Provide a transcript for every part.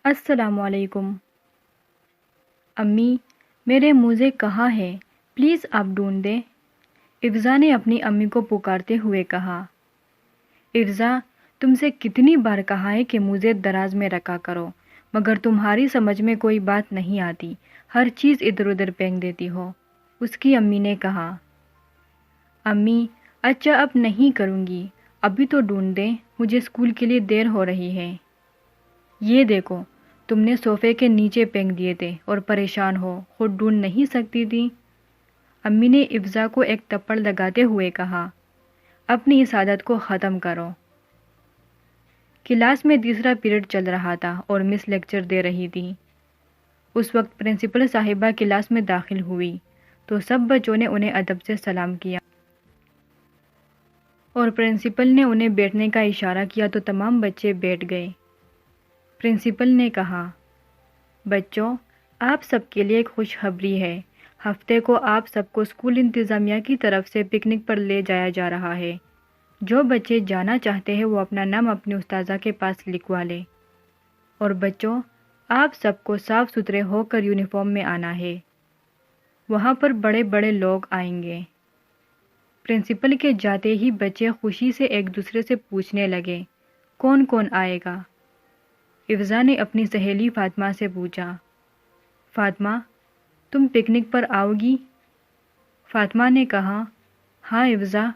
السلام علیکم امی، میرے موزے کہاں ہے؟ پلیز آپ ڈھونڈ دیں۔ افزا نے اپنی امی کو پکارتے ہوئے کہا۔ افزا، تم سے کتنی بار کہا ہے کہ موزے دراز میں رکھا کرو، مگر تمہاری سمجھ میں کوئی بات نہیں آتی، ہر چیز ادھر ادھر پھینک دیتی ہو، اس کی امی نے کہا۔ امی، اچھا اب نہیں کروں گی، ابھی تو ڈھونڈ دیں، مجھے اسکول کے لیے دیر ہو رہی ہے۔ یہ دیکھو، تم نے صوفے کے نیچے پھینک دیے تھے اور پریشان ہو، خود ڈھونڈ نہیں سکتی تھی؟ امی نے افزا کو ایک تھپڑ لگاتے ہوئے کہا۔ اپنی اس عادت کو ختم کرو۔ کلاس میں تیسرا پیریڈ چل رہا تھا اور مس لیکچر دے رہی تھی۔ اس وقت پرنسپل صاحبہ کلاس میں داخل ہوئی تو سب بچوں نے انہیں ادب سے سلام کیا اور پرنسپل نے انہیں بیٹھنے کا اشارہ کیا تو تمام بچے بیٹھ گئے۔ پرنسپل نے کہا، بچوں، آپ سب کے لیے ایک خوشخبری ہے، ہفتے کو آپ سب کو اسکول انتظامیہ کی طرف سے پکنک پر لے جایا جا رہا ہے۔ جو بچے جانا چاہتے ہیں وہ اپنا نام اپنی استاذہ کے پاس لکھوا لیں۔ اور بچوں، آپ سب کو صاف ستھرے ہو کر یونیفارم میں آنا ہے، وہاں پر بڑے بڑے لوگ آئیں گے۔ پرنسپل کے جاتے ہی بچے خوشی سے ایک دوسرے سے پوچھنے لگے، کون کون آئے گا؟ افزا نے اپنی سہیلی فاطمہ سے پوچھا، فاطمہ، تم پکنک پر آؤ گی؟ فاطمہ نے کہا، ہاں افزا،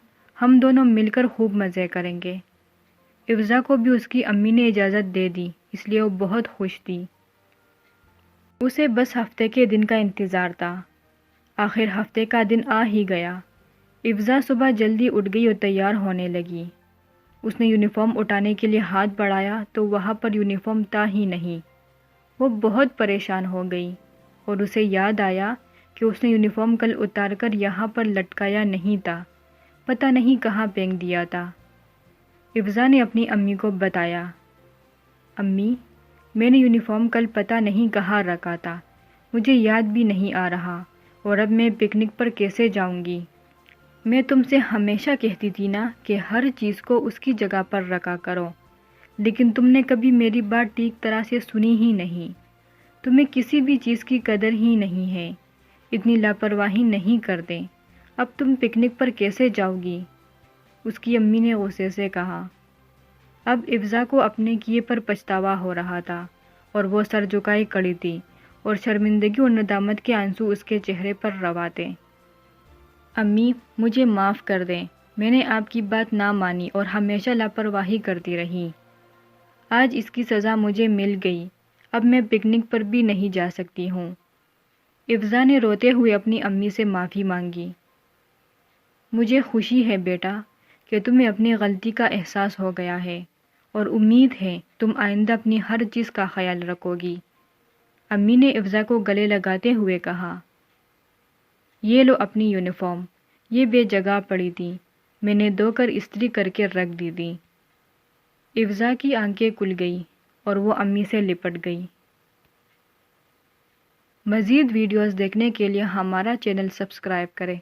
ہم دونوں مل کر خوب مزے کریں گے۔ افزا کو بھی اس کی امی نے اجازت دے دی، اس لیے وہ بہت خوش تھی۔ اسے بس ہفتے کے دن کا انتظار تھا۔ آخر ہفتے کا دن آ ہی گیا۔ افزا صبح جلدی اٹھ گئی اور تیار ہونے لگی۔ اس نے یونیفارم اٹھانے کے لیے ہاتھ بڑھایا تو وہاں پر یونیفارم تھا ہی نہیں۔ وہ بہت پریشان ہو گئی اور اسے یاد آیا کہ اس نے یونیفارم کل اتار کر یہاں پر لٹکایا نہیں تھا، پتہ نہیں کہاں پھینک دیا تھا۔ افزا نے اپنی امی کو بتایا، امی، میں نے یونیفارم کل پتہ نہیں کہاں رکھا تھا، مجھے یاد بھی نہیں آ رہا، اور اب میں پکنک پر کیسے جاؤں گی؟ میں تم سے ہمیشہ کہتی تھی نا کہ ہر چیز کو اس کی جگہ پر رکھا کرو، لیکن تم نے کبھی میری بات ٹھیک طرح سے سنی ہی نہیں۔ تمہیں کسی بھی چیز کی قدر ہی نہیں ہے، اتنی لاپرواہی نہیں کرتے۔ اب تم پکنک پر کیسے جاؤ گی؟ اس کی امی نے غصے سے کہا۔ اب افزا کو اپنے کیے پر پچھتاوا ہو رہا تھا اور وہ سر جھکائے کھڑی تھی اور شرمندگی اور ندامت کے آنسو اس کے چہرے پر رواں تھے۔ امی، مجھے معاف کر دیں، میں نے آپ کی بات نہ مانی اور ہمیشہ لاپرواہی کرتی رہی۔ آج اس کی سزا مجھے مل گئی، اب میں پکنک پر بھی نہیں جا سکتی ہوں۔ افزا نے روتے ہوئے اپنی امی سے معافی مانگی۔ مجھے خوشی ہے بیٹا کہ تمہیں اپنی غلطی کا احساس ہو گیا ہے، اور امید ہے تم آئندہ اپنی ہر چیز کا خیال رکھو گی۔ امی نے افزا کو گلے لگاتے ہوئے کہا، یہ لو اپنی یونیفارم، یہ بے جگہ پڑی تھی، میں نے دھو کر استری کر کے رکھ دی تھی۔ افزا کی آنکھیں کھل گئی اور وہ امی سے لپٹ گئی۔ مزید ویڈیوز دیکھنے کے لیے ہمارا چینل سبسکرائب کریں۔